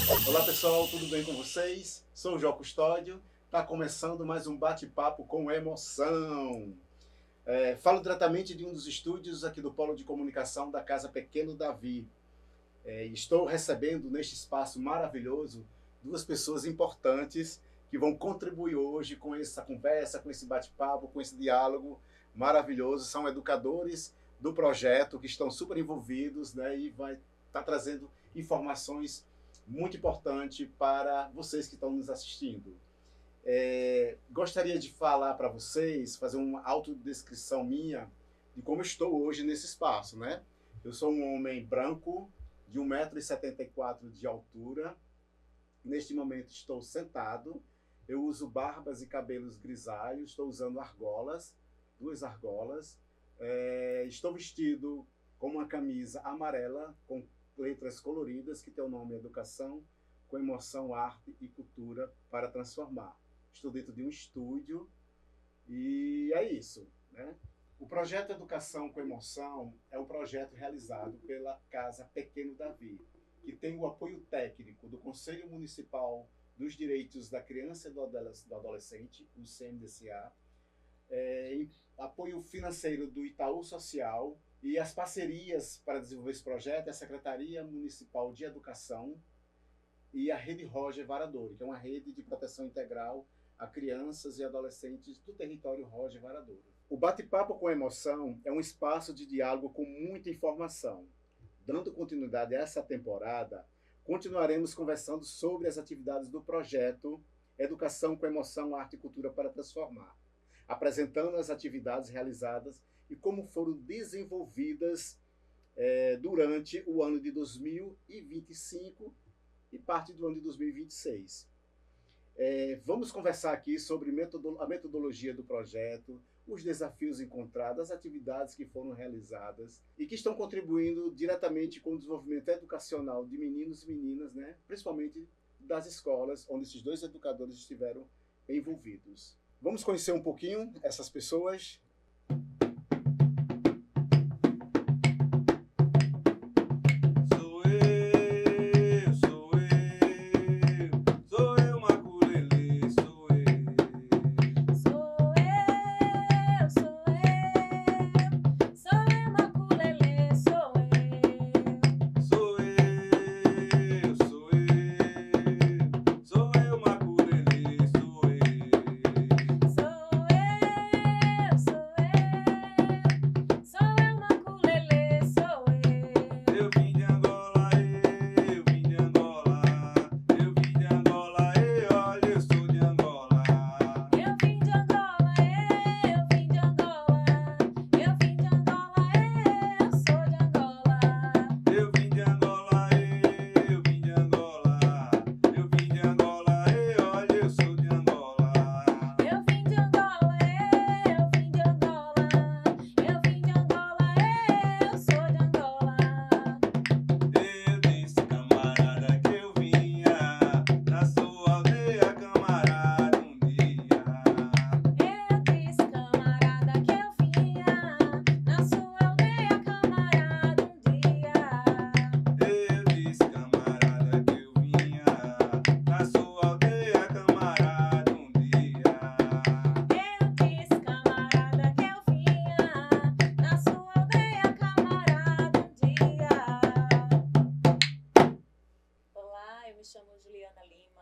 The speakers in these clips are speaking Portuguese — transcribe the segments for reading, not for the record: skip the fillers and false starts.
Olá pessoal, tudo bem com vocês? Sou o Jó Custódio, está começando mais um bate-papo com emoção. Falo diretamente de um dos estúdios aqui do Polo de Comunicação da Casa Pequeno Davi. Estou recebendo neste espaço maravilhoso duas pessoas importantes que vão contribuir hoje com essa conversa, com esse bate-papo, com esse diálogo maravilhoso. São educadores do projeto que estão super envolvidos, né, e vai estar trazendo informações muito importantes para vocês que estão nos assistindo. Gostaria de falar para vocês, fazer uma autodescrição minha de como estou hoje nesse espaço, né? Eu sou um homem branco, de 1,74 m de altura. Neste momento estou sentado. Eu uso barbas e cabelos grisalhos. Estou usando argolas, duas argolas. Estou vestido com uma camisa amarela com letras coloridas que tem o nome Educação com Emoção, Arte e Cultura para Transformar. Estou dentro de um estúdio e é isso, né? O projeto Educação com Emoção é um projeto realizado pela Casa Pequeno Davi, que tem o apoio técnico do Conselho Municipal dos Direitos da Criança e do Adolescente, o CMDCA, apoio financeiro do Itaú Social, e as parcerias para desenvolver esse projeto é a Secretaria Municipal de Educação e a Rede Roger Varadouro, que é uma rede de proteção integral a crianças e adolescentes do território Roger Varadouro. O Bate-Papo com Emoção é um espaço de diálogo com muita informação. Dando continuidade a essa temporada, continuaremos conversando sobre as atividades do projeto Educação com Emoção, Arte e Cultura para Transformar, apresentando as atividades realizadas e como foram desenvolvidas durante o ano de 2025 e parte do ano de 2026. Vamos conversar aqui sobre a metodologia do projeto, os desafios encontrados, as atividades que foram realizadas e que estão contribuindo diretamente com o desenvolvimento educacional de meninos e meninas, né? Principalmente das escolas onde esses dois educadores estiveram envolvidos. Vamos conhecer um pouquinho essas pessoas.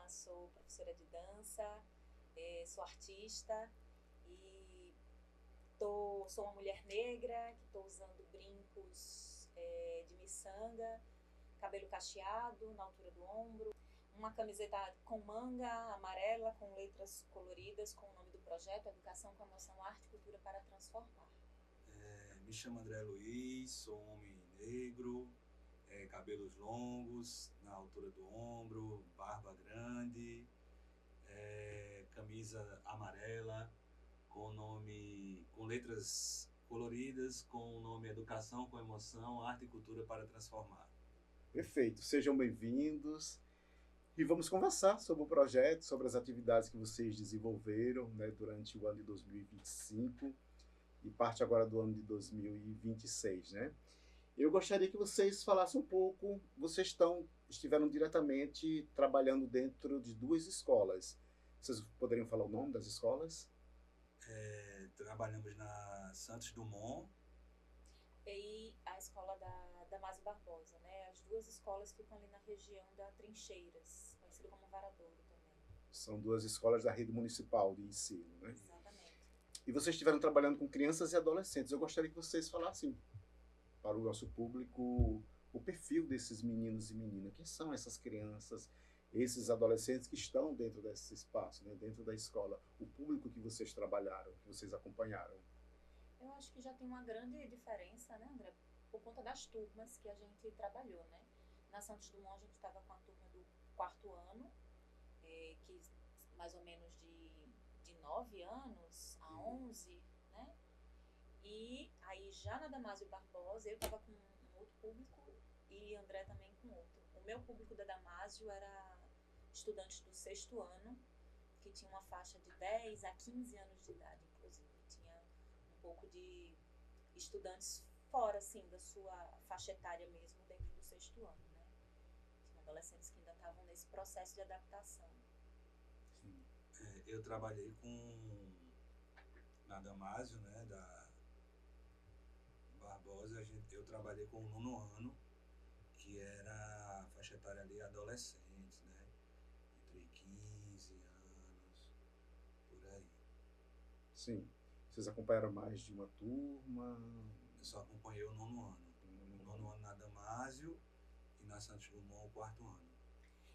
Sou professora de dança, sou artista e sou uma mulher negra que estou usando brincos de miçanga, cabelo cacheado na altura do ombro, uma camiseta com manga amarela com letras coloridas com o nome do projeto Educação com Emoção, Arte e Cultura para Transformar. Me chamo André Luiz, sou um homem negro, cabelos longos na altura do ombro, barba grande, camisa amarela com letras coloridas com o nome Educação com Emoção, Arte e Cultura para Transformar. Perfeito, sejam bem-vindos e vamos conversar sobre o projeto, sobre as atividades que vocês desenvolveram, né, durante o ano de 2025 e parte agora do ano de 2026, né? Eu gostaria que vocês falassem um pouco, vocês estão estiveram diretamente trabalhando dentro de duas escolas. Vocês poderiam falar o nome das escolas? Trabalhamos na Santos Dumont. E a escola da Damásio Barbosa, né? As duas escolas ficam ali na região da Trincheiras, conhecido como Varadouro também. São duas escolas da rede municipal de ensino, né? Exatamente. E vocês estiveram trabalhando com crianças e adolescentes. Eu gostaria que vocês falassem para o nosso público o perfil desses meninos e meninas. Quem são essas crianças, esses adolescentes que estão dentro desse espaço, né? Dentro da escola? O público que vocês trabalharam, que vocês acompanharam? Eu acho que já tem uma grande diferença, né, André? Por conta das turmas que a gente trabalhou, né? Na Santos Dumont a gente estava com a turma do 4º ano, que mais ou menos de 9 anos a 11, né? E aí já na Damásio Barbosa eu estava com um outro público e André também com outro. O meu público da Damásio era estudantes do 6º ano, que tinha uma faixa de 10 a 15 anos de idade, inclusive. Tinha um pouco de estudantes fora, assim, da sua faixa etária mesmo, dentro do 6º ano, né? Tinha adolescentes que ainda estavam nesse processo de adaptação. Eu trabalhei na Damásio, né, da Barbosa, eu trabalhei com o 9º ano, que era a faixa etária ali adolescentes, né, entre 15 anos, por aí. Sim. Vocês acompanharam mais de uma turma? Eu só acompanhei o 9º ano. O 9º ano na Damásio e na Santos Dumont o 4º ano.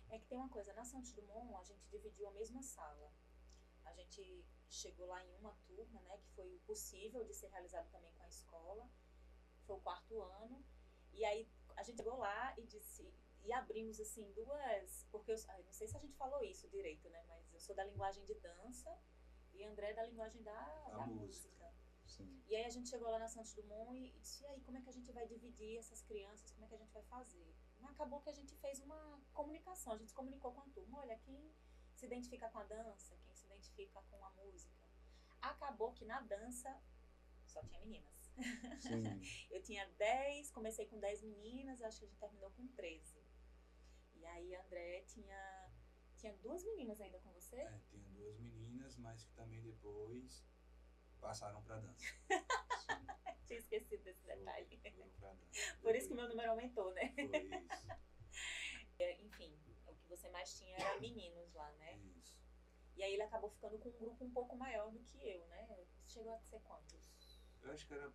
É que tem uma coisa, na Santos Dumont a gente dividiu a mesma sala. A gente chegou lá em uma turma, né, que foi o possível de ser realizado também com a escola. Foi o 4º ano. E aí a gente chegou lá e disse, e abrimos assim duas, porque eu não sei se a gente falou isso direito, né, mas eu sou da linguagem de dança e André é da linguagem da música. Sim. E aí a gente chegou lá na Santos Dumont e disse, e aí, como é que a gente vai dividir essas crianças, como é que a gente vai fazer? Mas acabou que a gente fez uma comunicação, a gente se comunicou com a turma, olha, quem se identifica com a dança, quem se identifica com a música. Acabou que na dança só tinha meninas. Sim. Eu tinha 10, comecei com 10 meninas, acho que a gente terminou com 13. E aí André tinha 2 meninas ainda com você? Tinha 2 meninas, mas que também depois passaram para dança. Tinha esquecido desse detalhe. Foram pra dança. Por isso que meu número aumentou, né? Foi isso. Enfim, o que você mais tinha era meninos lá, né? Isso. E aí ele acabou ficando com um grupo um pouco maior do que eu, né? Chegou a ser quantos? Eu acho que era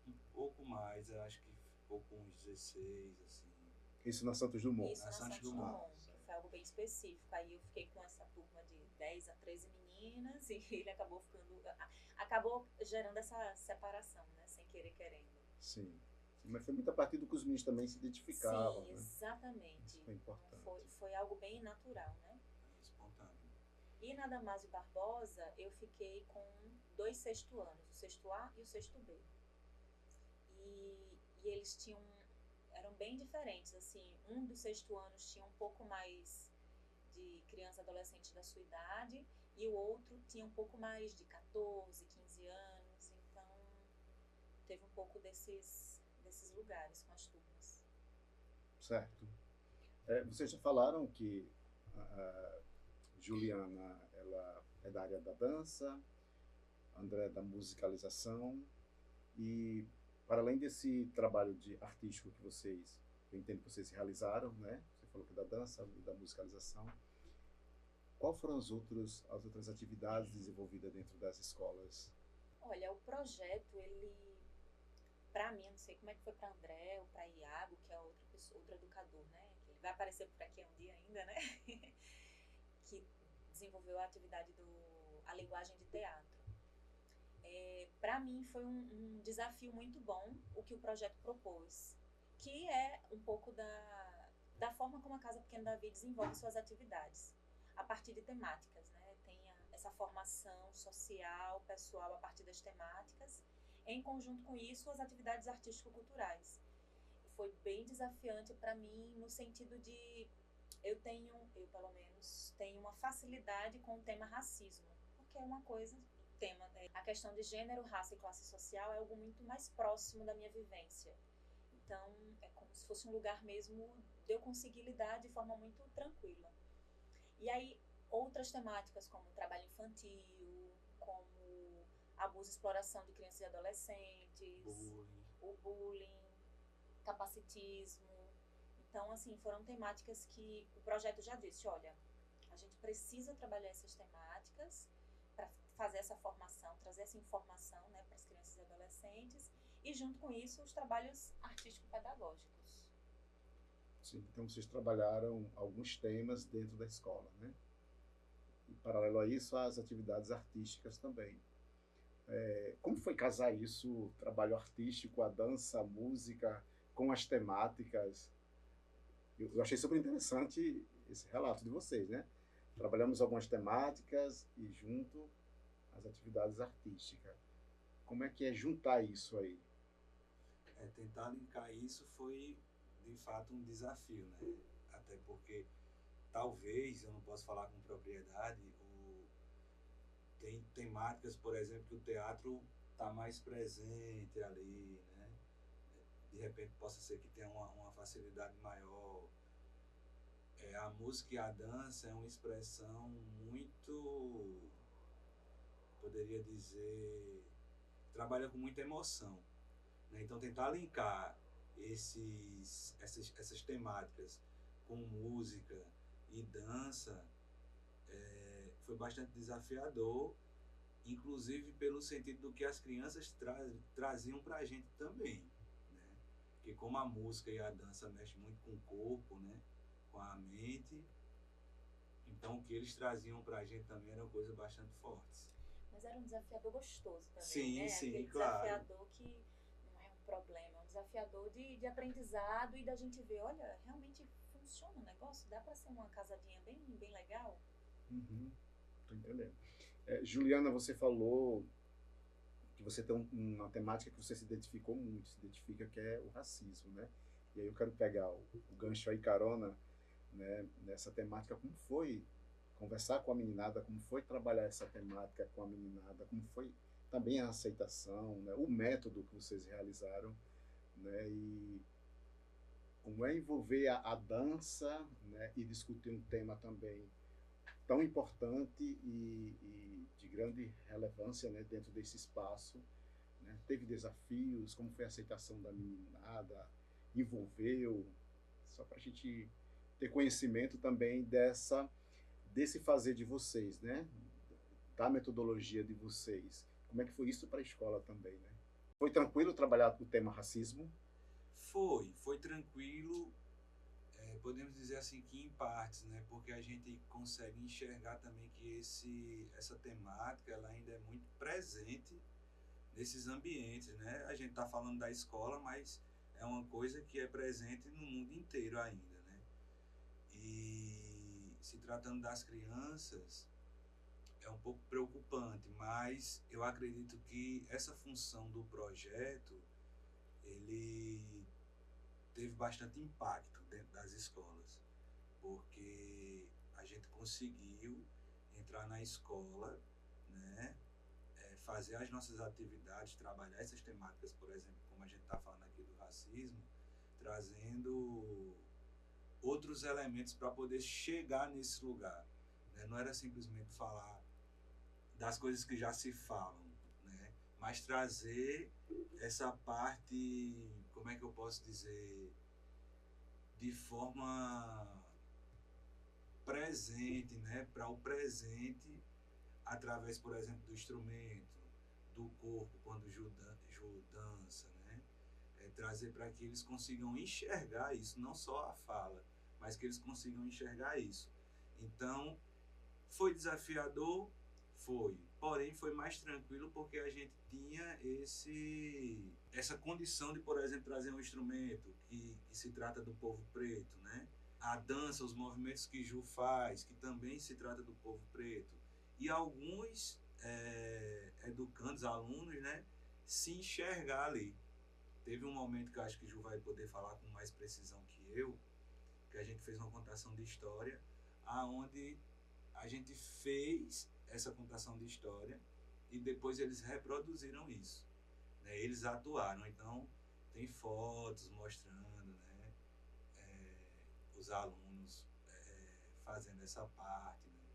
um pouco mais, eu acho que ficou com uns 16, assim. Isso na Santos Dumont? Isso, na Santos Dumont, que foi algo bem específico. Aí eu fiquei com essa turma de 10 a 13 meninas e ele acabou ficando... Acabou gerando essa separação, né? Sem querer, querendo. Sim. Mas foi muito a partir do que os meninos também se identificavam, Sim, né? exatamente. Isso foi importante. Foi algo bem natural, né? Espontâneo. E na Damásio Barbosa, eu fiquei com 2 6º anos, o 6º A e o 6º B. E eles eram bem diferentes, assim, um dos 6º anos tinha um pouco mais de criança e adolescente da sua idade, e o outro tinha um pouco mais de 14, 15 anos, então teve um pouco desses lugares com as turmas. Certo. Vocês já falaram que a Juliana, ela é da área da dança, André da musicalização, e para além desse trabalho artístico que eu entendo que vocês realizaram, né? Você falou que é da dança e da musicalização. Qual foram as outras atividades desenvolvidas dentro das escolas? Olha, o projeto, ele, para mim, eu não sei como é que foi para André ou para Iago, que é outro educador, né? Que ele vai aparecer por aqui um dia ainda, né? Que desenvolveu a atividade a linguagem de teatro. Para mim foi um desafio muito bom o que o projeto propôs, que é um pouco da forma como a Casa Pequeno Davi desenvolve suas atividades, a partir de temáticas, né? Tem essa formação social, pessoal, a partir das temáticas, em conjunto com isso, as atividades artístico-culturais. Foi bem desafiante para mim no sentido de eu pelo menos, tenho uma facilidade com o tema racismo, porque é uma coisa... A questão de gênero, raça e classe social é algo muito mais próximo da minha vivência. Então, é como se fosse um lugar mesmo de eu conseguir lidar de forma muito tranquila. E aí, outras temáticas como trabalho infantil, como abuso e exploração de crianças e adolescentes, o bullying, capacitismo. Então, assim, foram temáticas que o projeto já disse, olha, a gente precisa trabalhar essas temáticas para fazer essa formação, trazer essa informação, né, para as crianças e adolescentes, e junto com isso os trabalhos artístico-pedagógicos. Sim, então vocês trabalharam alguns temas dentro da escola, né? E paralelo a isso, as atividades artísticas também. Como foi casar isso, o trabalho artístico, a dança, a música, com as temáticas? Eu achei super interessante esse relato de vocês, né? Trabalhamos algumas temáticas e junto as atividades artísticas. Como é que é juntar isso aí? Tentar linkar isso foi, de fato, um desafio, né? Até porque, talvez, eu não posso falar com propriedade, tem temáticas, por exemplo, que o teatro está mais presente ali, né? De repente possa ser que tenha uma facilidade maior. A música e a dança é uma expressão muito, poderia dizer, trabalha com muita emoção, né? Então tentar linkar essas temáticas com música e dança foi bastante desafiador, inclusive pelo sentido do que as crianças traziam para a gente também, né? Porque como a música e a dança mexem muito com o corpo, né? Com a mente, então o que eles traziam para a gente também era uma coisa bastante forte. Mas era um desafiador gostoso também, Sim, né? sim, Aquele claro. desafiador que não é um problema, é um desafiador de aprendizado e da gente ver, olha, realmente funciona o negócio, dá para ser uma casadinha bem, bem legal. Tô entendendo. Juliana, você falou que você tem uma temática que você se identificou muito, se identifica, que é o racismo, né? E aí eu quero pegar o gancho aí, carona, né, nessa temática. Como foi conversar com a meninada, como foi trabalhar essa temática com a meninada, como foi também a aceitação, né, o método que vocês realizaram, né, e como é envolver a dança, né, e discutir um tema também tão importante e de grande relevância, né, dentro desse espaço, né? Teve desafios, como foi a aceitação da meninada, envolveu, só para a gente ter conhecimento também desse fazer de vocês, né? Da metodologia de vocês. Como é que foi isso para a escola também, né? Foi tranquilo trabalhar o tema racismo? Foi tranquilo, podemos dizer assim que em partes, né? Porque a gente consegue enxergar também que essa temática ela ainda é muito presente nesses ambientes, né? A gente está falando da escola, mas é uma coisa que é presente no mundo inteiro ainda, né? E se tratando das crianças, é um pouco preocupante, mas eu acredito que essa função do projeto, ele teve bastante impacto dentro das escolas, porque a gente conseguiu entrar na escola, né, fazer as nossas atividades, trabalhar essas temáticas, por exemplo, como a gente está falando aqui do racismo, trazendo outros elementos para poder chegar nesse lugar, né? Não era simplesmente falar das coisas que já se falam, né? Mas trazer essa parte, como é que eu posso dizer, de forma presente, né? Para o presente, através, por exemplo, do instrumento, do corpo, quando Ju dança, né? Trazer para que eles consigam enxergar isso, não só a fala, mas que eles consigam enxergar isso. Então, foi desafiador? Foi. Porém, foi mais tranquilo porque a gente tinha essa condição de, por exemplo, trazer um instrumento que se trata do povo preto, né? A dança, os movimentos que Ju faz, que também se trata do povo preto. E alguns educandos, alunos, né, se enxergar ali. Teve um momento que eu acho que Ju vai poder falar com mais precisão que eu, que a gente fez uma contação de história, aonde a gente fez essa contação de história e depois eles reproduziram isso, né? Eles atuaram. Então tem fotos mostrando, né, os alunos fazendo essa parte, né,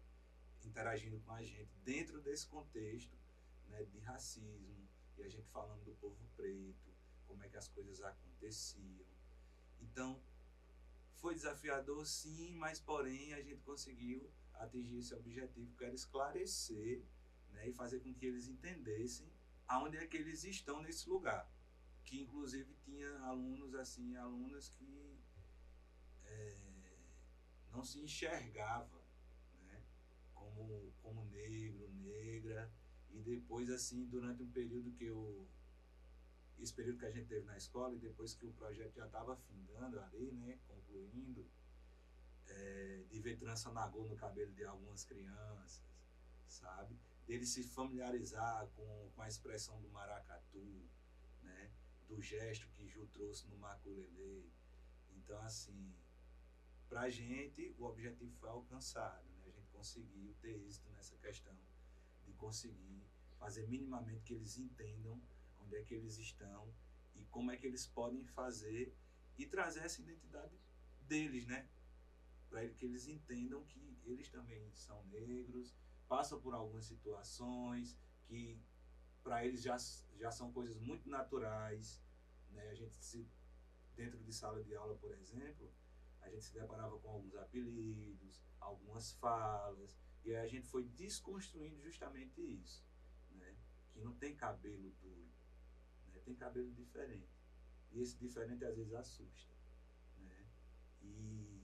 interagindo com a gente dentro desse contexto, né, de racismo, e a gente falando do povo preto, como é que as coisas aconteciam. Então, foi desafiador sim, mas porém a gente conseguiu atingir esse objetivo, que era esclarecer, né, e fazer com que eles entendessem aonde é que eles estão nesse lugar. Que inclusive tinha alunos assim, alunas que não se enxergava, né, como negro, negra, e depois assim, durante um período esse período que a gente teve na escola, e depois que o projeto já estava findando ali, né, concluindo, de ver trança nagô no cabelo de algumas crianças, sabe? Dele se familiarizar com a expressão do maracatu, né? Do gesto que Ju trouxe no maculelê. Então, assim, pra gente, o objetivo foi alcançado, né? A gente conseguiu ter êxito nessa questão de conseguir fazer minimamente que eles entendam onde é que eles estão e como é que eles podem fazer e trazer essa identidade deles, né? Para que eles entendam que eles também são negros, passam por algumas situações que para eles já são coisas muito naturais, né? A gente dentro de sala de aula, por exemplo, a gente se deparava com alguns apelidos, algumas falas, e aí a gente foi desconstruindo justamente isso, né? Que não tem cabelo duro, né? Tem cabelo diferente, e esse diferente às vezes assusta, né? E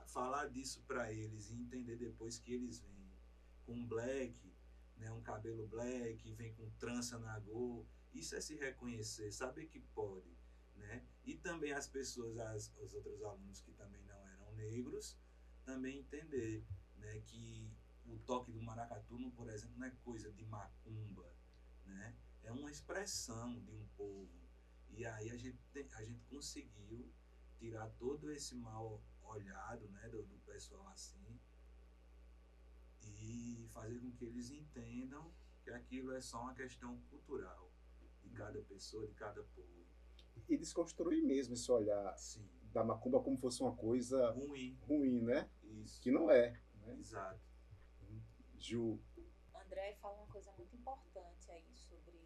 falar disso para eles e entender depois que eles vêm com black, né, um cabelo black, vem com trança na go, isso é se reconhecer, saber que pode, né? E também as pessoas, os outros alunos que também não eram negros, também entender, né, que o toque do maracatu, por exemplo, não é coisa de macumba, né? É uma expressão de um povo. E aí a gente conseguiu tirar todo esse mal olhado, né, do pessoal assim, e fazer com que eles entendam que aquilo é só uma questão cultural de cada pessoa, de cada povo. E desconstruir mesmo esse olhar Sim. da macumba como fosse uma coisa ruim, né? Isso. Que não é. Né? Exato. Ju. André fala uma coisa muito importante aí sobre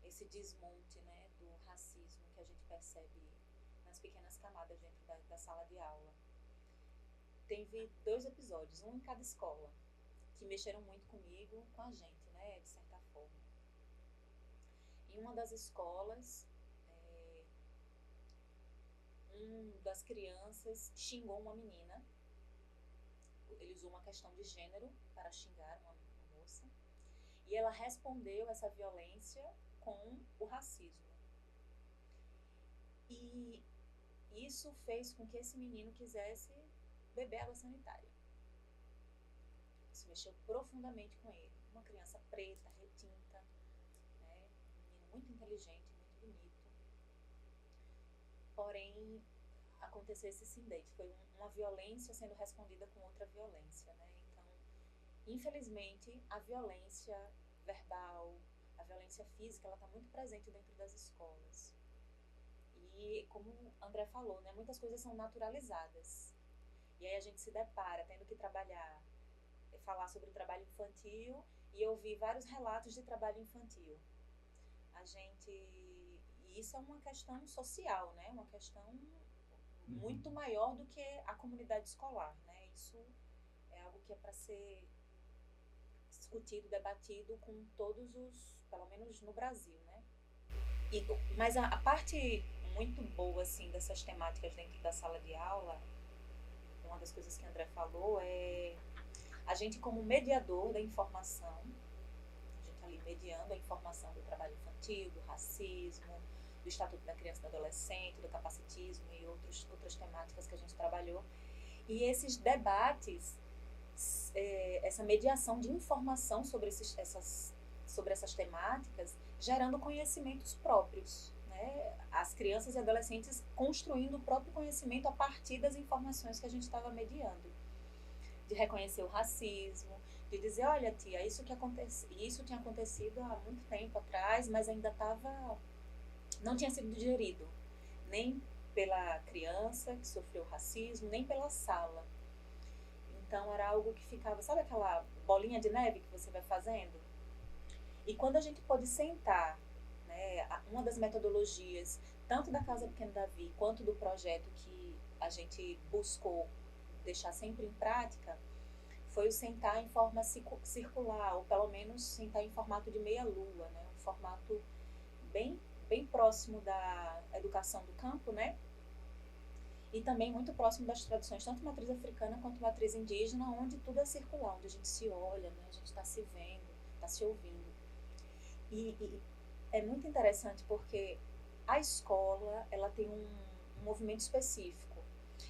esse desmonte, né, do racismo que a gente percebe nas pequenas camadas dentro da sala de aula. Teve 2 episódios, um em cada escola, que mexeram muito comigo, com a gente, né, de certa forma. Em uma das escolas, das crianças xingou uma menina. Ele usou uma questão de gênero para xingar uma moça. E ela respondeu essa violência com o racismo. E isso fez com que esse menino quisesse beber água sanitária. Isso mexeu profundamente com ele. Uma criança preta, retinta, né? Um menino muito inteligente, muito bonito. Porém, aconteceu esse incidente. Foi uma violência sendo respondida com outra violência, né? Então, infelizmente, a violência verbal, a violência física, ela está muito presente dentro das escolas. E, como o André falou, né, muitas coisas são naturalizadas. E aí a gente se depara tendo que falar sobre o trabalho infantil e ouvir vários relatos de trabalho infantil. E isso é uma questão social, né? Uma questão muito maior do que a comunidade escolar, né? Isso é algo que é para ser discutido, debatido com todos pelo menos no Brasil, né? Mas a parte muito boa, assim, dessas temáticas dentro da sala de aula, uma das coisas que o André falou é a gente como mediador da informação, a gente ali mediando a informação do trabalho infantil, do racismo, do Estatuto da Criança e do Adolescente, do capacitismo e outras temáticas que a gente trabalhou. E esses debates, essa mediação de informação sobre essas temáticas, gerando conhecimentos próprios, né? As crianças e adolescentes construindo o próprio conhecimento a partir das informações que a gente estava mediando. De reconhecer o racismo, de dizer, olha, tia, isso tinha acontecido há muito tempo atrás, mas ainda não tinha sido digerido, nem pela criança que sofreu racismo, nem pela sala. Então era algo que ficava, sabe aquela bolinha de neve que você vai fazendo? E quando a gente pode sentar, né, uma das metodologias, tanto da Casa Pequena Davi, quanto do projeto que a gente buscou deixar sempre em prática, foi o sentar em forma circular, ou pelo menos sentar em formato de meia-lua, né, um formato bem próximo da educação do campo, né, e também muito próximo das tradições, tanto matriz africana quanto matriz indígena, onde tudo é circular, onde a gente se olha, né, a gente está se vendo, está se ouvindo. E é muito interessante porque a escola, ela tem um movimento específico.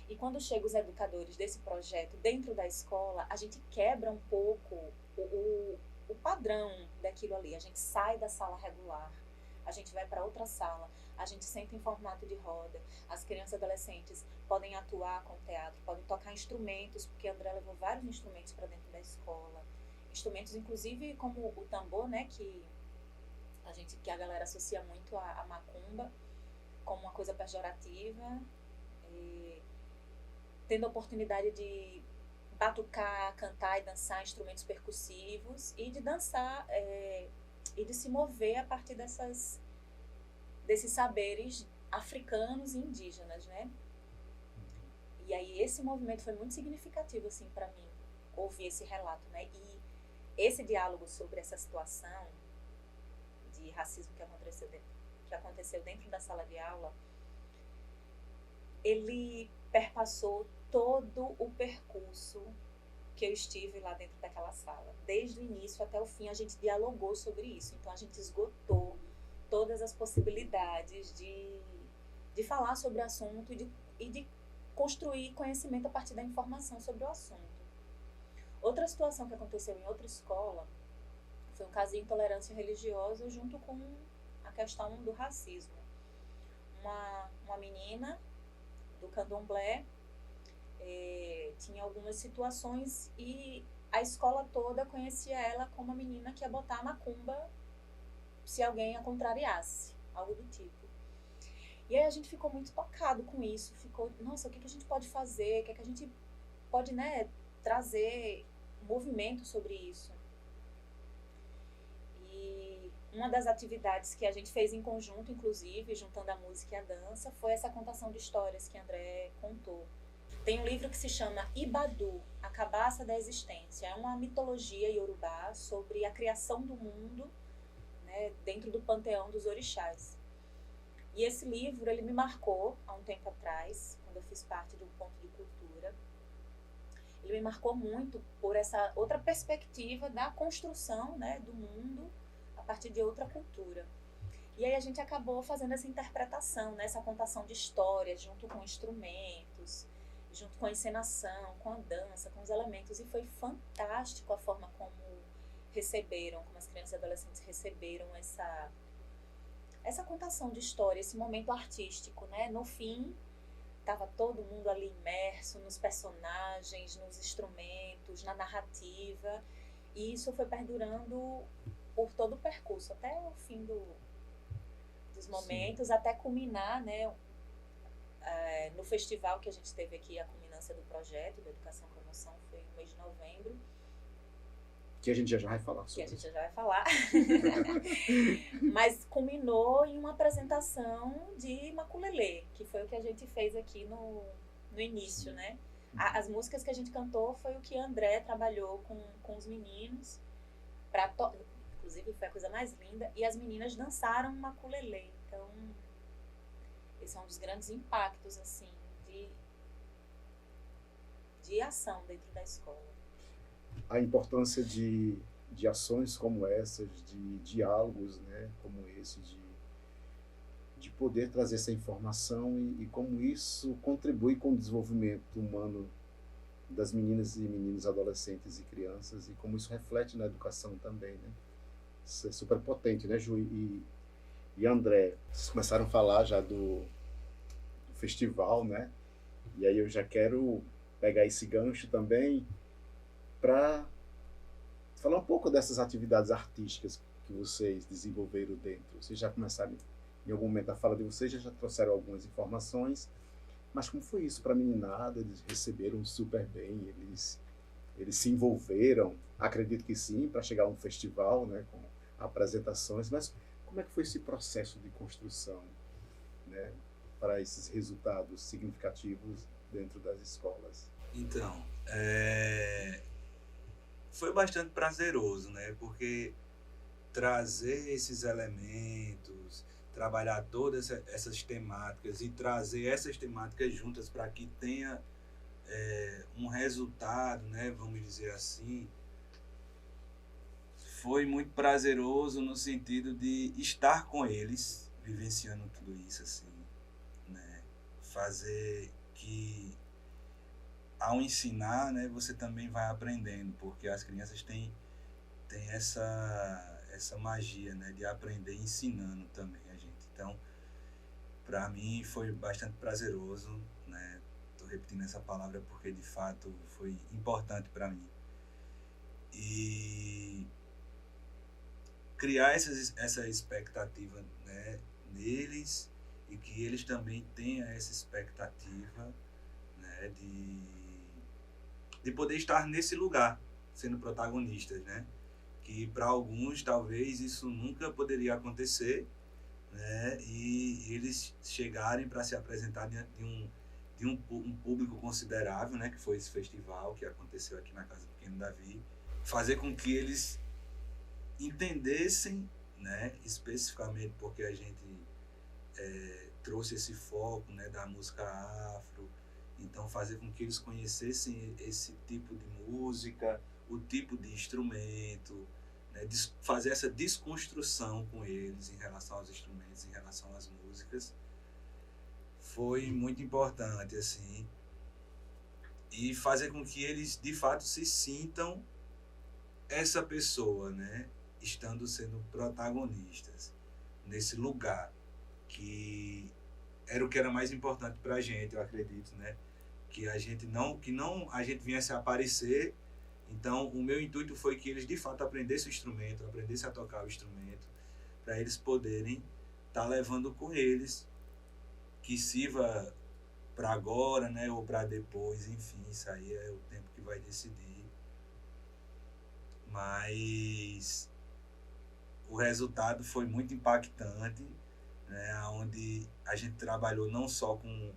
E quando chegam os educadores desse projeto dentro da escola, a gente quebra um pouco o padrão daquilo ali. A gente sai da sala regular, a gente vai para outra sala, a gente senta em formato de roda. As crianças e adolescentes podem atuar com teatro, podem tocar instrumentos, porque André levou vários instrumentos para dentro da escola. Instrumentos, inclusive, como o tambor, né, que a galera associa muito a macumba, como uma coisa pejorativa, tendo a oportunidade de batucar, cantar e dançar instrumentos percussivos, e de dançar e de se mover a partir desses saberes africanos e indígenas, né? E aí esse movimento foi muito significativo, assim, para mim, ouvir esse relato, né? E esse diálogo sobre essa situação de racismo que aconteceu dentro da sala de aula, ele perpassou todo o percurso que eu estive lá dentro daquela sala. Desde o início até o fim, a gente dialogou sobre isso. Então, a gente esgotou todas as possibilidades de falar sobre o assunto e de construir conhecimento a partir da informação sobre o assunto. Outra situação que aconteceu em outra escola foi um caso de intolerância religiosa junto com a questão do racismo. Uma menina do candomblé tinha algumas situações e a escola toda conhecia ela como a menina que ia botar a macumba se alguém a contrariasse, algo do tipo. E aí a gente ficou muito tocado com isso, nossa, o que a gente pode fazer, o que a gente pode, né, trazer movimento sobre isso. E uma das atividades que a gente fez em conjunto, inclusive, juntando a música e a dança, foi essa contação de histórias que André contou. Tem um livro que se chama Ibadu, A Cabaça da Existência. É uma mitologia iorubá sobre a criação do mundo, né, dentro do panteão dos orixás. E esse livro, ele me marcou há um tempo atrás, quando eu fiz parte de um ponto de cultura. Ele me marcou muito por essa outra perspectiva da construção, né, do mundo a partir de outra cultura. E aí a gente acabou fazendo essa interpretação, né, essa contação de histórias junto com instrumentos, junto com a encenação, com a dança, com os elementos. E foi fantástico a forma como as crianças e adolescentes receberam essa contação de história, esse momento artístico, né? No fim, estava todo mundo ali imerso nos personagens, nos instrumentos, na narrativa, e isso foi perdurando por todo o percurso, até o fim dos momentos, sim, até culminar, né, no festival que a gente teve aqui, a culminância do projeto da Educação com Emoção, foi no mês de novembro. Que a gente já vai falar sobre. Que a gente já vai falar. Mas culminou em uma apresentação de maculelê, que foi o que a gente fez aqui no início, sim, né? As músicas que a gente cantou foi o que André trabalhou com os meninos, inclusive foi a coisa mais linda, e as meninas dançaram maculelê. Então, esse é um dos grandes impactos, assim, de ação dentro da escola. A importância de ações como essas, de diálogos, né, como esse, de poder trazer essa informação e como isso contribui com o desenvolvimento humano das meninas e meninos, adolescentes e crianças, e como isso reflete na educação também, né? Isso é super potente, né, Ju? E André, vocês começaram a falar já do festival, né? E aí eu já quero pegar esse gancho também para falar um pouco dessas atividades artísticas que vocês desenvolveram dentro. Vocês já começaram, em algum momento da fala de vocês, já trouxeram algumas informações, mas como foi isso para a meninada? Eles receberam super bem, eles se envolveram, acredito que sim, para chegar a um festival, né, com apresentações, mas como é que foi esse processo de construção, né, para esses resultados significativos dentro das escolas? Então, foi bastante prazeroso, né? Porque trazer esses elementos, trabalhar todas essas temáticas e trazer essas temáticas juntas para que tenha um resultado, né? Vamos dizer assim, foi muito prazeroso no sentido de estar com eles, vivenciando tudo isso, assim, né? Fazer que ao ensinar, né, você também vai aprendendo, porque as crianças têm essa magia, né, de aprender ensinando também a gente. Então, para mim foi bastante prazeroso, né? Tô repetindo essa palavra porque de fato foi importante para mim. E criar essa expectativa, né, neles, e que eles também tenham essa expectativa, né, de poder estar nesse lugar, sendo protagonistas, né? Que para alguns talvez isso nunca poderia acontecer, né? E eles chegarem para se apresentar diante de um público considerável, né? Que foi esse festival que aconteceu aqui na Casa do Pequeno Davi, fazer com que eles entendessem, né? Especificamente porque a gente trouxe esse foco, né? Da música afro. Então, fazer com que eles conhecessem esse tipo de música, o tipo de instrumento, né? Fazer essa desconstrução com eles em relação aos instrumentos, em relação às músicas, foi muito importante, assim. E fazer com que eles, de fato, se sintam essa pessoa, né? Estando sendo protagonistas nesse lugar, que era o que era mais importante para a gente, eu acredito, né? Que a gente não a gente viesse a aparecer. Então, o meu intuito foi que eles de fato aprendessem o instrumento, aprendessem a tocar o instrumento, para eles poderem estar levando com eles, que sirva para agora, né, ou para depois, enfim, isso aí é o tempo que vai decidir. Mas o resultado foi muito impactante, né, onde a gente trabalhou não só com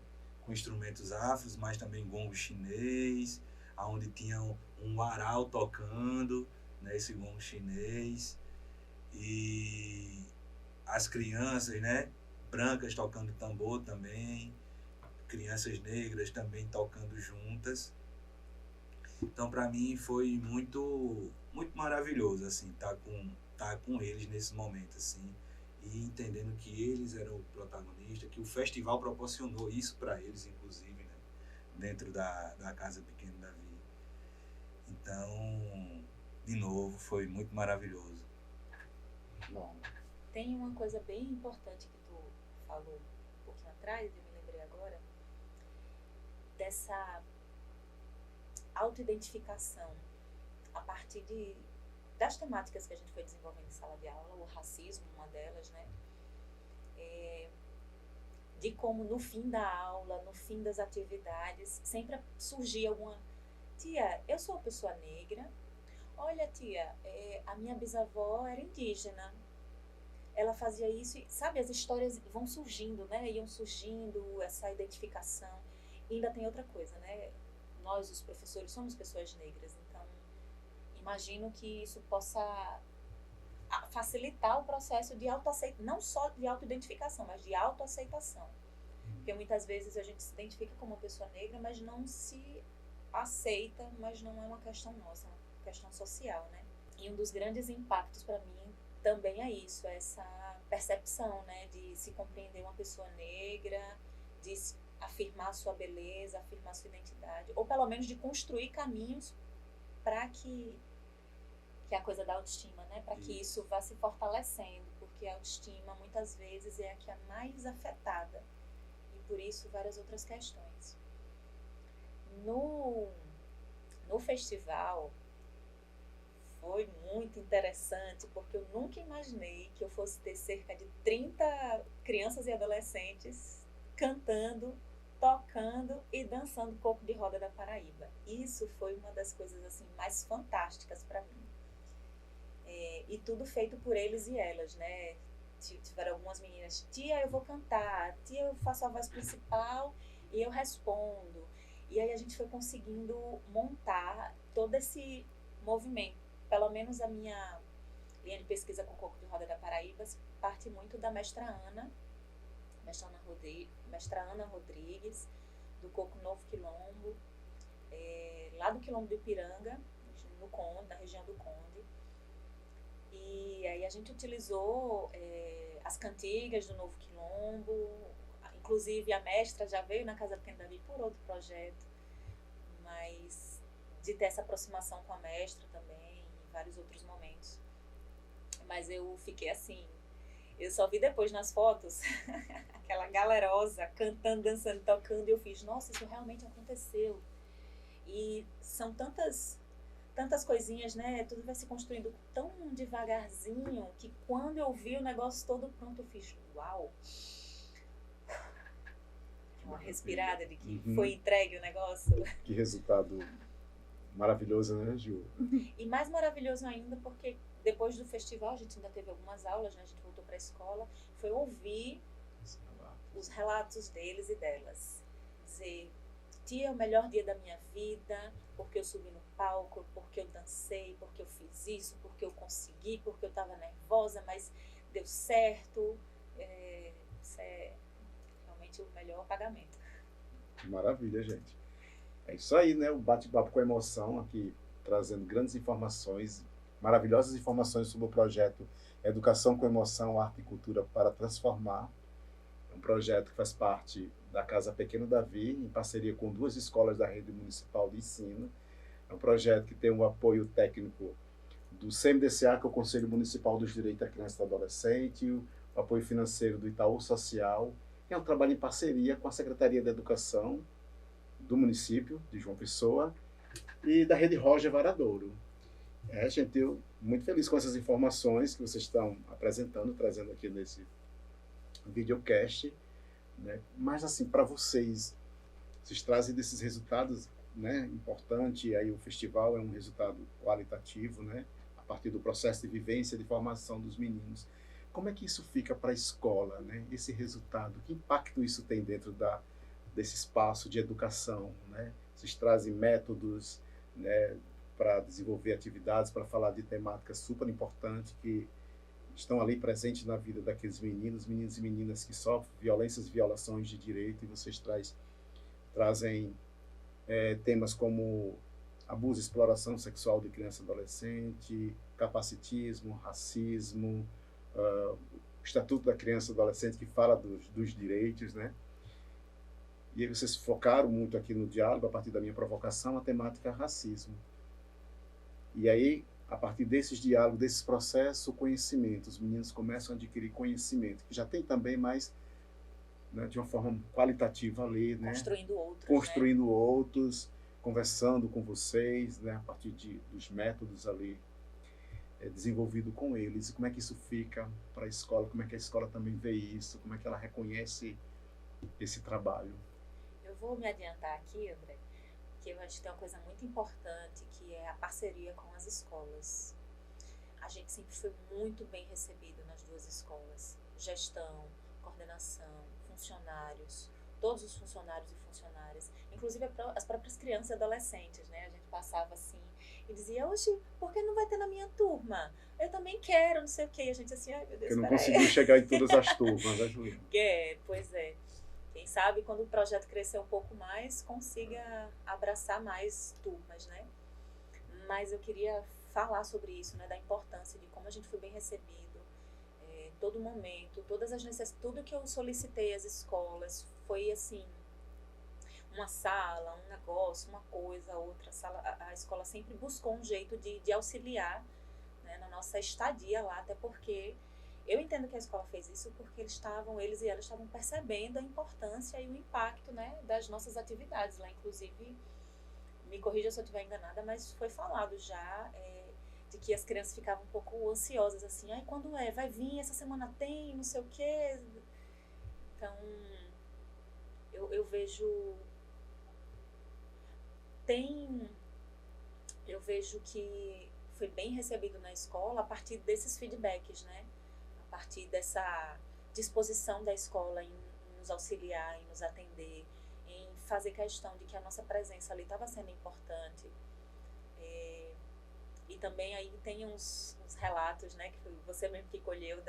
instrumentos afros, mas também gongo chinês, onde tinha um varal tocando, né, esse gongo chinês, e as crianças, né, brancas tocando tambor também, crianças negras também tocando juntas. Então, para mim foi muito maravilhoso, assim, tá com eles nesse momento, assim, e entendendo que eles eram o protagonista, que o festival proporcionou isso para eles, inclusive, né, dentro da Casa Pequeno Davi. Então, de novo, foi muito maravilhoso. Bom, Tem uma coisa bem importante que tu falou um pouquinho atrás, eu me lembrei agora, dessa autoidentificação a partir das temáticas que a gente foi desenvolvendo em sala de aula, o racismo, uma delas, né? De como no fim da aula, no fim das atividades, sempre surgia alguma... Tia, eu sou uma pessoa negra. Olha, tia, a minha bisavó era indígena. Ela fazia isso, e, sabe, as histórias vão surgindo, né? Iam surgindo, essa identificação. E ainda tem outra coisa, né? Nós, os professores, somos pessoas negras, então imagino que isso possa facilitar o processo de autoaceitação, não só de autoidentificação, mas de autoaceitação. Porque muitas vezes a gente se identifica como uma pessoa negra, mas não se aceita, mas não é uma questão nossa, é uma questão social, né? E um dos grandes impactos para mim também é isso, é essa percepção, né, de se compreender uma pessoa negra, de afirmar sua beleza, afirmar sua identidade, ou pelo menos de construir caminhos para que a coisa da autoestima, né, para que isso vá se fortalecendo, porque a autoestima muitas vezes é a que é mais afetada, e por isso várias outras questões. No festival Foi muito interessante, porque eu nunca imaginei que eu fosse ter cerca de 30 crianças e adolescentes cantando, tocando e dançando Coco de Roda da Paraíba. Isso foi uma das coisas assim mais fantásticas para mim. E tudo feito por eles e elas, né? Tiveram algumas meninas, tia, eu vou cantar, tia, eu faço a voz principal e eu respondo. E aí a gente foi conseguindo montar todo esse movimento. Pelo menos a minha linha de pesquisa com Coco de Roda da Paraíba parte muito da mestra Ana Rodrigues, do Coco Novo Quilombo, lá do Quilombo do Ipiranga, no Conde, na região do Conde. E aí a gente utilizou as cantigas do Novo Quilombo, inclusive a mestra já veio na Casa Pequena Davi por outro projeto, mas de ter essa aproximação com a mestra também, em vários outros momentos. Mas eu fiquei assim, eu só vi depois nas fotos, aquela galerosa cantando, dançando, tocando, e eu fiz, nossa, isso realmente aconteceu. E são tantas coisinhas, né? Tudo vai se construindo tão devagarzinho que quando eu vi o negócio todo pronto, eu fiz, uau! Uma respirada de que foi entregue o negócio. Que resultado maravilhoso, né, Ju? E mais maravilhoso ainda porque depois do festival, a gente ainda teve algumas aulas, né? A gente voltou para a escola, foi ouvir os relatos deles e delas. Dizer, tia, é o melhor dia da minha vida, porque eu subi no palco, porque eu dancei, porque eu fiz isso, porque eu consegui, porque eu estava nervosa, mas deu certo. Isso é realmente o melhor pagamento. Maravilha, gente. É isso aí, né? O bate-papo com emoção aqui, trazendo grandes informações, maravilhosas informações sobre o projeto Educação com Emoção, Arte e Cultura para Transformar. É um projeto que faz parte da Casa Pequena Davi, em parceria com 2 escolas da rede municipal de ensino. É um projeto que tem o apoio técnico do CMDCA, que é o Conselho Municipal dos Direitos da Criança e do Adolescente, o apoio financeiro do Itaú Social. É um trabalho em parceria com a Secretaria de Educação do município de João Pessoa e da Rede Roger Varadouro. Gente, eu muito feliz com essas informações que vocês estão apresentando, trazendo aqui nesse videocast, né? Mas assim, para vocês trazem desses resultados, né, importante, aí o festival é um resultado qualitativo, né, a partir do processo de vivência, de formação dos meninos. Como é que isso fica para a escola, né? Esse resultado, que impacto isso tem dentro desse espaço de educação, né? Vocês trazem métodos, né, para desenvolver atividades, para falar de temáticas super importantes que estão ali presentes na vida daqueles meninos e meninas que sofrem violências, violações de direito, e vocês trazem temas como abuso e exploração sexual de criança e adolescente, capacitismo, racismo, o Estatuto da Criança e Adolescente, que fala dos direitos, né? E aí vocês focaram muito aqui no diálogo, a partir da minha provocação, a temática racismo. E aí, a partir desses diálogos, desses processos, o conhecimento, os meninos começam a adquirir conhecimento, que já tem também mais, né, de uma forma qualitativa a ler, né? Construindo né? outros, conversando com vocês, né, a partir dos métodos ali desenvolvido com eles. E como é que isso fica para a escola, como é que a escola também vê isso, como é que ela reconhece esse trabalho. Eu vou me adiantar aqui, André, que eu acho que tem uma coisa muito importante, que é a parceria com as escolas. A gente sempre foi muito bem recebido nas 2 escolas. Gestão, coordenação, funcionários, todos os funcionários e funcionárias, inclusive as próprias crianças e adolescentes, né? A gente passava assim e dizia, oxe, por que não vai ter na minha turma? Eu também quero, não sei o quê. E a gente assim, ai meu Deus, porque não conseguiu chegar em todas as turmas, né, Juliana? Pois é. Quem sabe quando o projeto crescer um pouco mais, consiga abraçar mais turmas, né? Mas eu queria falar sobre isso, né? Da importância de como a gente foi bem recebido, todo momento, todas as necessidades, tudo que eu solicitei às escolas foi assim, uma sala, um negócio, uma coisa, outra sala. A escola sempre buscou um jeito de auxiliar, né, na nossa estadia lá, até porque eu entendo que a escola fez isso porque eles e elas estavam percebendo a importância e o impacto, né, das nossas atividades lá. Inclusive, me corrija se eu estiver enganada, mas foi falado já de que as crianças ficavam um pouco ansiosas, assim, ai, quando é? Vai vir, essa semana tem, não sei o quê. Então, eu vejo, eu vejo que foi bem recebido na escola a partir desses feedbacks, né? A partir dessa disposição da escola em nos auxiliar, em nos atender, em fazer questão de que a nossa presença ali estava sendo importante. E também aí tem uns relatos, né, que foi você mesmo que colheu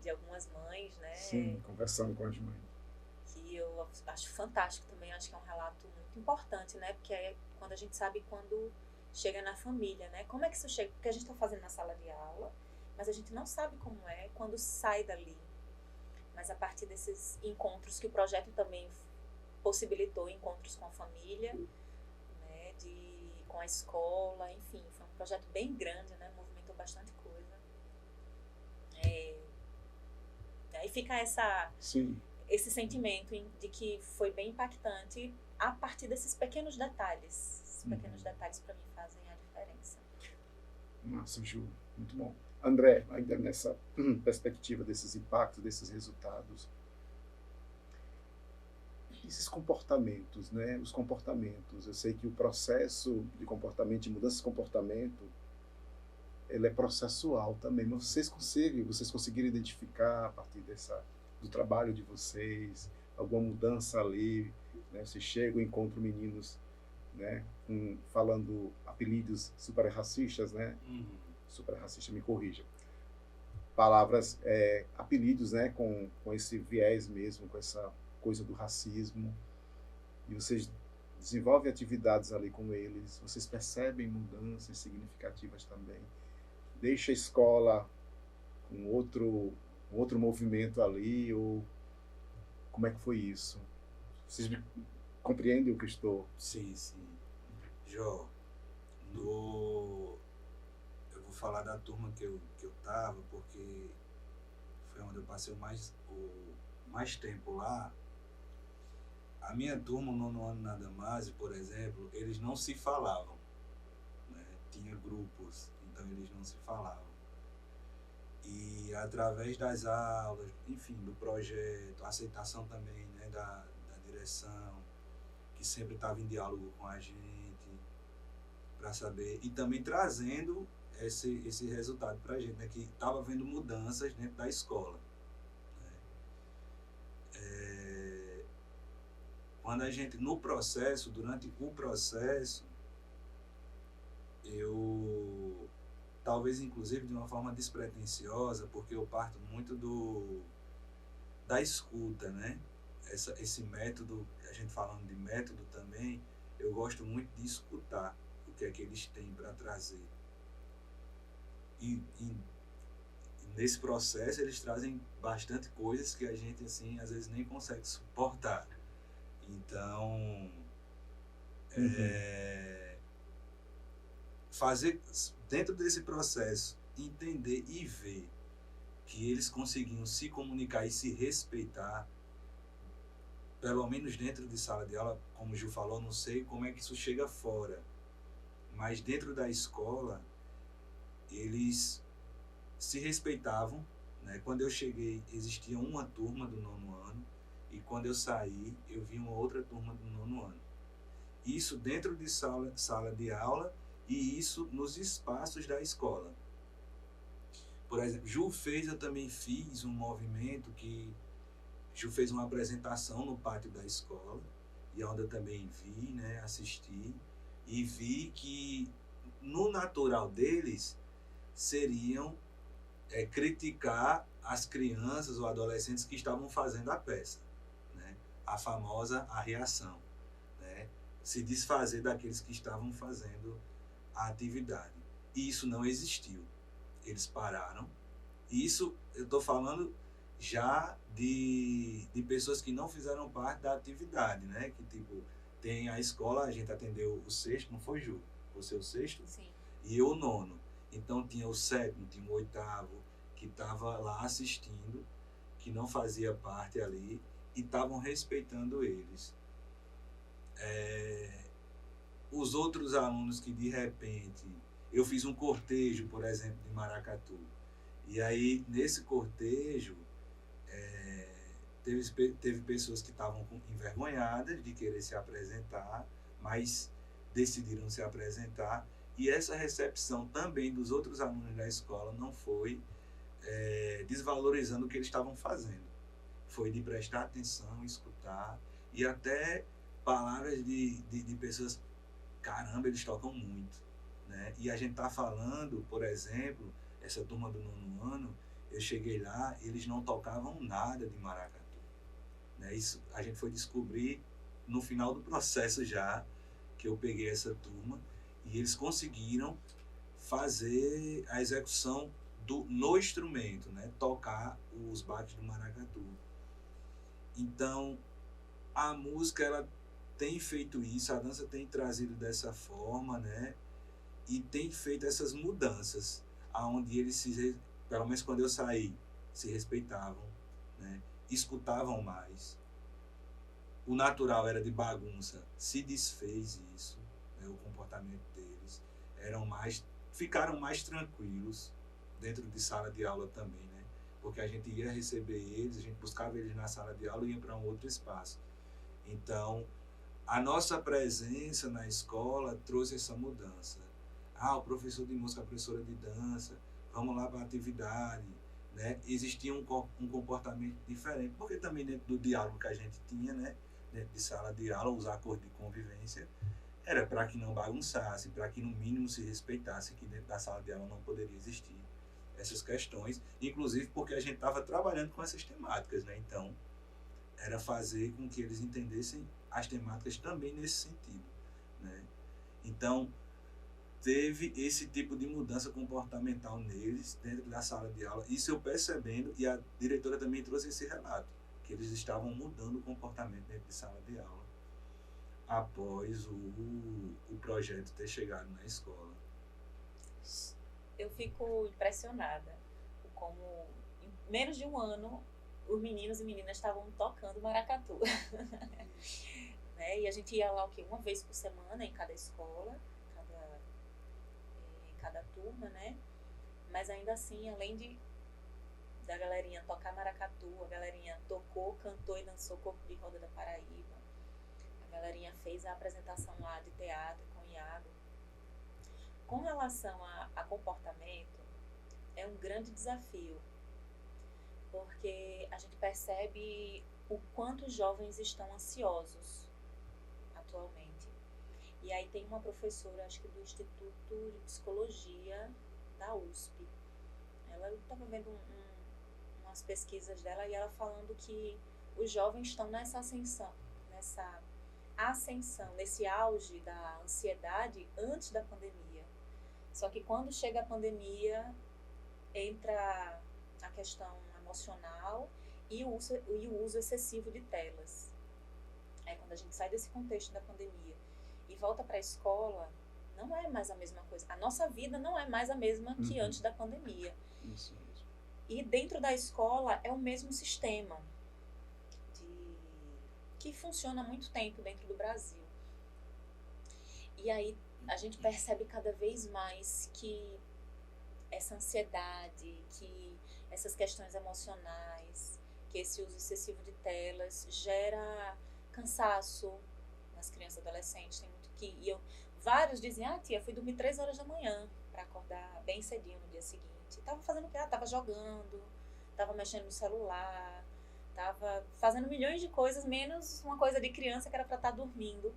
de algumas mães, né? Sim, conversando com as mães. Que eu acho fantástico também, acho que é um relato muito importante, né? Porque é quando a gente sabe quando chega na família, né? Como é que isso chega? Porque a gente está fazendo na sala de aula, mas a gente não sabe como é quando sai dali. Mas a partir desses encontros que o projeto também possibilitou, encontros com a família, né? Com a escola, enfim, foi um projeto bem grande, né? Movimentou bastante coisa. Aí fica esse sentimento de que foi bem impactante a partir desses pequenos detalhes. Esses pequenos detalhes, para mim, fazem a diferença. Massa, Ju. Muito bom. André, ainda nessa perspectiva desses impactos, desses resultados, esses comportamentos, né? Os comportamentos. Eu sei que o processo de comportamento, de mudança de comportamento, ele é processual também, mas vocês conseguiram identificar a partir do trabalho de vocês, alguma mudança ali, né? Vocês chegam e encontram meninos, né, falando apelidos super racistas, né? Super racista, me corrija. Palavras, apelidos, né, com esse viés mesmo, com essa coisa do racismo. E vocês desenvolvem atividades ali com eles, vocês percebem mudanças significativas também. Deixa a escola com outro movimento ali, ou como é que foi isso? Vocês compreendem o que estou... Sim. Jó, eu vou falar da turma que eu tava, porque foi onde eu passei o mais tempo lá. A minha turma, no 9º ano na Damásio, por exemplo, eles não se falavam, né? Tinha grupos, então eles não se falavam. E através das aulas, enfim, do projeto, a aceitação também, né, da direção, que sempre estava em diálogo com a gente, para saber, e também trazendo esse resultado para a gente, né, que estava havendo mudanças dentro da escola. Né? Quando a gente, durante o processo, eu, talvez inclusive de uma forma despretensiosa, porque eu parto muito da escuta, né? Esse método, a gente falando de método também, eu gosto muito de escutar o que é que eles têm para trazer. E nesse processo eles trazem bastante coisas que a gente, assim, às vezes nem consegue suportar. Então, fazer, dentro desse processo, entender e ver que eles conseguiam se comunicar e se respeitar, pelo menos dentro de sala de aula, como o Gil falou, não sei como é que isso chega fora, mas dentro da escola, eles se respeitavam, né? Quando eu cheguei, existia uma turma do 9º ano, e quando eu saí, eu vi uma outra turma do 9º ano. Isso dentro de sala de aula e isso nos espaços da escola. Por exemplo, eu também fiz um movimento que Ju fez uma apresentação no pátio da escola, e onde eu também vi, né, assisti, e vi que no natural deles seriam criticar as crianças ou adolescentes que estavam fazendo a peça, né, a famosa reação, né, se desfazer daqueles que estavam fazendo a atividade. E isso não existiu. Eles pararam. Isso eu estou falando já de pessoas que não fizeram parte da atividade, né? Que tipo, tem a escola, a gente atendeu o 6º, não foi, Ju? Você o 6º? Sim. E eu o 9º. Então tinha o 7º, tinha o 8º, que estava lá assistindo, que não fazia parte ali, e estavam respeitando eles. Os outros alunos que de repente eu fiz um cortejo, por exemplo, de maracatu. E aí, nesse cortejo, teve pessoas que estavam envergonhadas de querer se apresentar, mas decidiram se apresentar. E essa recepção também dos outros alunos da escola não foi desvalorizando o que eles estavam fazendo. Foi de prestar atenção, escutar, e até palavras de pessoas, caramba, eles tocam muito. Né? E a gente está falando, por exemplo, essa turma do 9º ano, eu cheguei lá, eles não tocavam nada de maracatu. Né? Isso a gente foi descobrir no final do processo já, que eu peguei essa turma, e eles conseguiram fazer a execução no instrumento, né? Tocar os baques do maracatu. Então, a música, ela tem feito isso, a dança tem trazido dessa forma, né? E tem feito essas mudanças, aonde eles, pelo menos quando eu saí, se respeitavam, né? Escutavam mais. O natural era de bagunça, se desfez isso, né? O comportamento deles ficaram mais tranquilos dentro de sala de aula também, né? Porque a gente ia receber eles, a gente buscava eles na sala de aula e ia para um outro espaço. Então, a nossa presença na escola trouxe essa mudança. O professor de música, a professora de dança, vamos lá para a atividade, né? Existia um comportamento diferente, porque também dentro do diálogo que a gente tinha, né? Dentro de sala de aula, os acordos de convivência, era para que não bagunçasse, para que no mínimo se respeitasse, que dentro da sala de aula não poderia existir essas questões, inclusive porque a gente estava trabalhando com essas temáticas, né? Então, era fazer com que eles entendessem as temáticas também nesse sentido, né? Então, teve esse tipo de mudança comportamental neles, dentro da sala de aula, isso eu percebendo, e a diretora também trouxe esse relato, que eles estavam mudando o comportamento dentro de sala de aula, após o projeto ter chegado na escola. Eu fico impressionada com como, em menos de um ano, os meninos e meninas estavam tocando maracatu. Né? E a gente ia lá uma vez por semana em cada escola, em cada turma, né? Mas ainda assim, além da galerinha tocar maracatu, a galerinha tocou, cantou e dançou Corpo de Roda da Paraíba. A galerinha fez a apresentação lá de teatro com o Iago. Com relação a comportamento, é um grande desafio, porque a gente percebe o quanto os jovens estão ansiosos atualmente. E aí tem uma professora, acho que do Instituto de Psicologia da USP. Ela estava vendo umas pesquisas dela e ela falando que os jovens estão nessa ascensão, nesse auge da ansiedade antes da pandemia. Só que quando chega a pandemia, entra a questão emocional e o uso excessivo de telas. Aí quando a gente sai desse contexto da pandemia e volta para a escola, não é mais a mesma coisa. A nossa vida não é mais a mesma que antes da pandemia. Isso mesmo. E dentro da escola é o mesmo sistema que funciona há muito tempo dentro do Brasil. E aí a gente percebe cada vez mais que essa ansiedade, que essas questões emocionais, que esse uso excessivo de telas gera cansaço nas crianças e adolescentes. Tem muito vários dizem, tia, fui dormir 3 horas da manhã para acordar bem cedinho no dia seguinte. Tava fazendo o quê? Tava jogando, tava mexendo no celular, tava fazendo milhões de coisas, menos uma coisa de criança que era para estar dormindo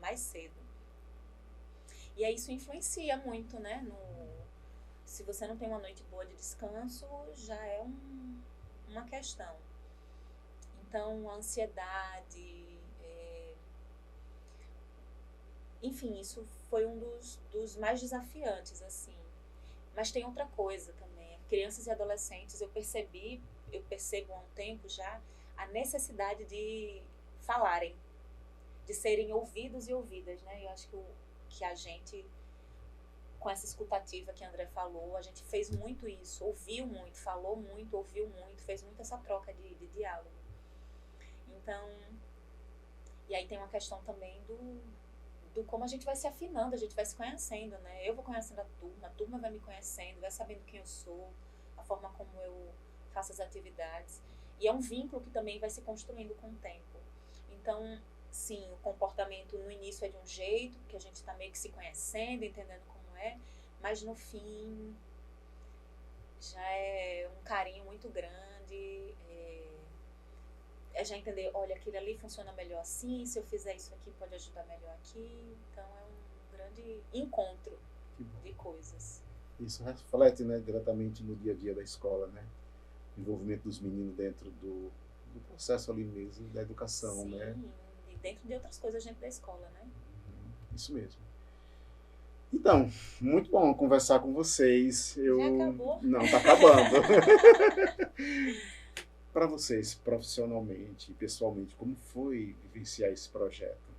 mais cedo. E aí isso influencia muito, né? Se você não tem uma noite boa de descanso, já é uma questão. Então, a ansiedade, enfim, isso foi um dos mais desafiantes, assim. Mas tem outra coisa também. Crianças e adolescentes, eu percebo há um tempo já a necessidade de falarem, de serem ouvidos e ouvidas, né? Eu acho que a gente, com essa escutativa que a André falou, a gente fez muito isso, ouviu muito, falou muito, ouviu muito, fez muito essa troca de diálogo. Então, e aí tem uma questão também do como a gente vai se afinando, a gente vai se conhecendo, né? Eu vou conhecendo a turma vai me conhecendo, vai sabendo quem eu sou, a forma como eu faço as atividades. E é um vínculo que também vai se construindo com o tempo. Então, sim, o comportamento no início é de um jeito, porque a gente está meio que se conhecendo, entendendo como é, mas no fim já é um carinho muito grande, é já entender, olha, aquilo ali funciona melhor assim, se eu fizer isso aqui pode ajudar melhor aqui. Então é um grande encontro de coisas. Isso reflete, né, diretamente no dia a dia da escola, né? O envolvimento dos meninos dentro do processo ali mesmo, da educação, sim, né? E dentro de outras coisas dentro da escola, né? Isso mesmo. Então, muito bom conversar com vocês. Já acabou? Não, tá acabando. Para vocês, profissionalmente e pessoalmente, como foi vivenciar esse projeto?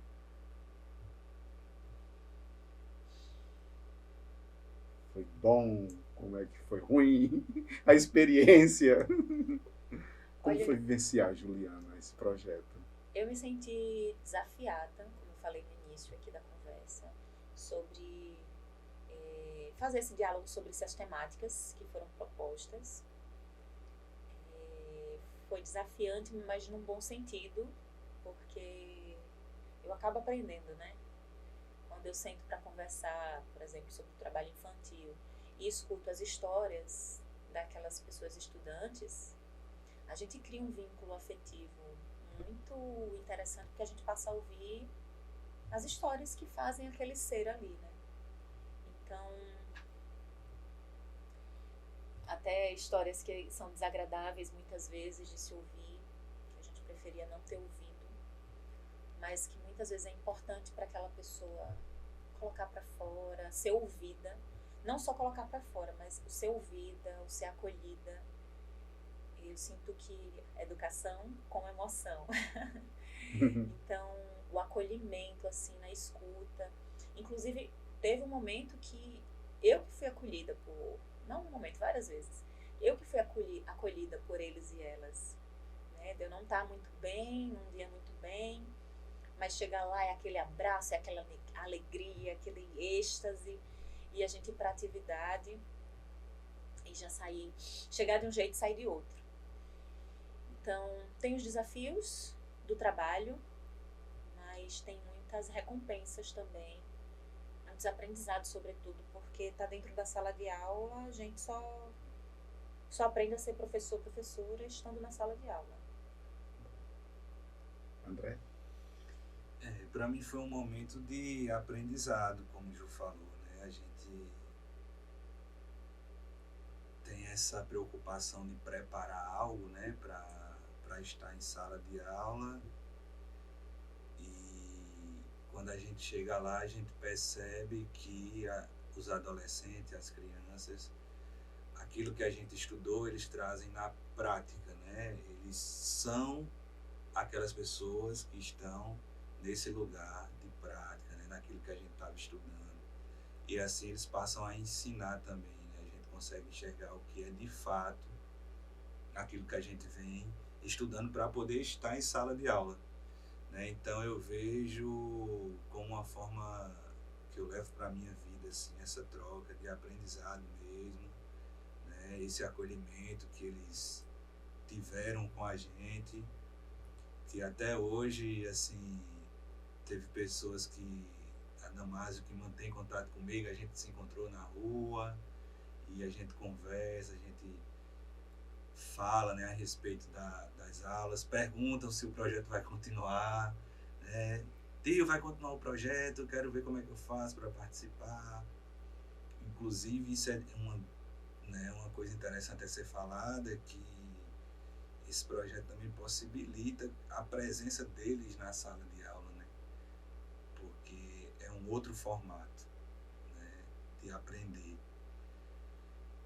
Foi bom? Como é que foi ruim? A experiência? Como Olha, foi vivenciar, Juliana, esse projeto? eu me senti desafiada, como eu falei no início aqui da conversa, sobre fazer esse diálogo sobre essas temáticas que foram propostas. Foi desafiante, mas num bom sentido, porque eu acabo aprendendo, né? Quando eu sento para conversar, por exemplo, sobre o trabalho infantil e escuto as histórias daquelas pessoas estudantes, a gente cria um vínculo afetivo muito interessante, porque a gente passa a ouvir as histórias que fazem aquele ser ali, né? Então, até histórias que são desagradáveis muitas vezes de se ouvir, que a gente preferia não ter ouvido, mas que muitas vezes é importante para aquela pessoa colocar para fora, ser ouvida, não só colocar para fora, mas o ser ouvida, o ser acolhida. Eu sinto que educação com emoção. Então, o acolhimento, assim, na escuta. Inclusive, teve um momento que eu que fui acolhida por... Não um momento, várias vezes. Eu que fui acolhida por eles e elas. Né? De eu não estar muito bem, num dia muito bem, mas chegar lá é aquele abraço, é aquela alegria, aquele êxtase, e a gente ir para atividade e já sair, chegar de um jeito e sair de outro. Então, tem os desafios do trabalho, mas tem muitas recompensas também, muitos aprendizados, sobretudo, porque tá dentro da sala de aula, a gente só aprende a ser professor, professora, estando na sala de aula. André? Para mim foi um momento de aprendizado, como o Ju falou, né? A gente tem essa preocupação de preparar algo, né, para estar em sala de aula, e quando a gente chega lá, a gente percebe que os adolescentes, as crianças, aquilo que a gente estudou, eles trazem na prática, né? Eles são aquelas pessoas que estão nesse lugar de prática, né? Naquilo que a gente estava estudando. E assim eles passam a ensinar também, né? A gente consegue enxergar o que é de fato aquilo que a gente vem estudando para poder estar em sala de aula, né? Então eu vejo como uma forma que eu levo para a minha vida, assim, essa troca de aprendizado mesmo, né? Esse acolhimento que eles tiveram com a gente, que até hoje, assim, teve pessoas que, a Damásio, que mantém contato comigo, a gente se encontrou na rua e a gente conversa, a gente fala, né, a respeito das aulas, perguntam se o projeto vai continuar, né? Tio, vai continuar o projeto, quero ver como é que eu faço para participar. Inclusive, isso é uma coisa interessante a ser falada, que esse projeto também possibilita a presença deles na sala de aula, né? Porque é um outro formato, né, de aprender.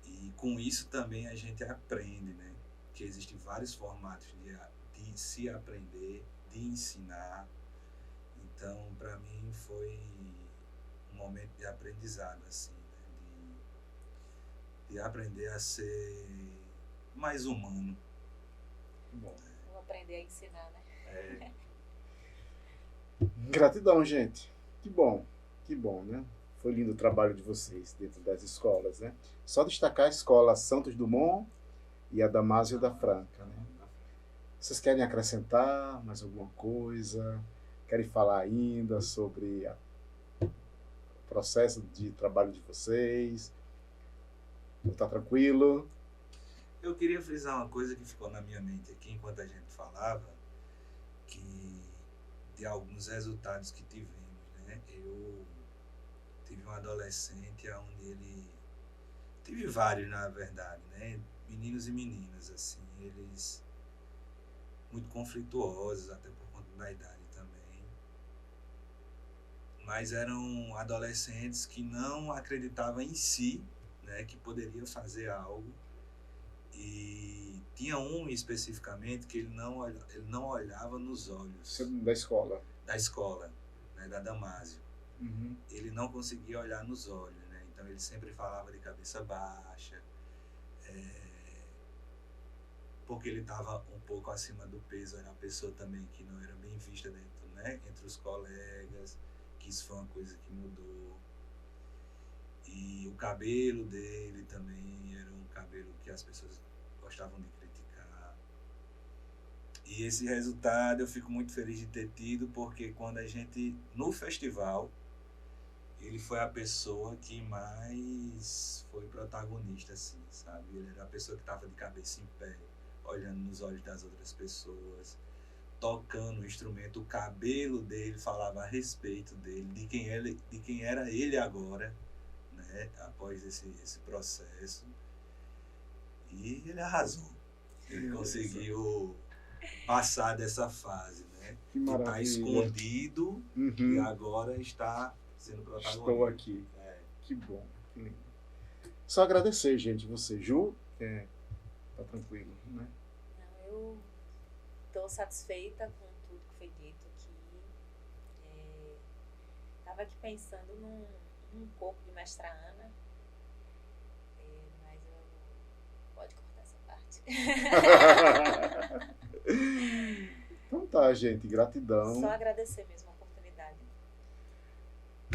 E com isso também a gente aprende, né, que existem vários formatos de se aprender, de ensinar. Então, para mim, foi um momento de aprendizado, assim, né, de aprender a ser mais humano. Bom. Vou aprender a ensinar, né? Gratidão, gente. que bom, né? Foi lindo o trabalho de vocês dentro das escolas, né? Só destacar a escola Santos Dumont e a Damásio da Franca, né? Vocês querem acrescentar mais alguma coisa? Querem falar ainda sobre o processo de trabalho de vocês? Está tranquilo? Eu queria frisar uma coisa que ficou na minha mente aqui enquanto a gente falava, que de alguns resultados que tivemos, né? Eu tive um adolescente onde ele... Tive vários, na verdade, né? Meninos e meninas, assim, eles muito conflituosos, até por conta da idade também. Mas eram adolescentes que não acreditavam em si, né? Que poderia fazer algo. E tinha um especificamente que ele não olhava nos olhos. Da escola. Da escola, né, da Damásio. Uhum. Ele não conseguia olhar nos olhos, né? Então ele sempre falava de cabeça baixa, porque ele estava um pouco acima do peso, era uma pessoa também que não era bem vista dentro, né, entre os colegas, que isso foi uma coisa que mudou. E o cabelo dele também era um cabelo que as pessoas gostavam de criticar. E esse resultado eu fico muito feliz de ter tido, porque quando a gente, no festival, ele foi a pessoa que mais foi protagonista, assim, sabe? Ele era a pessoa que estava de cabeça em pé, olhando nos olhos das outras pessoas, tocando o instrumento. O cabelo dele falava a respeito dele, de quem era ele agora, né, após esse processo. E ele arrasou. Ele conseguiu passar dessa fase, né? Que de maravilha. estar escondido e agora está sendo protagonista. Estou aqui. Que bom. Que lindo. Só agradecer, gente. Você, Ju, tá tranquilo, né? Não, eu estou satisfeita com tudo que foi dito aqui. Estava aqui pensando num corpo de mestra Ana, mas pode cortar essa parte. Então tá, gente. Gratidão. Só agradecer mesmo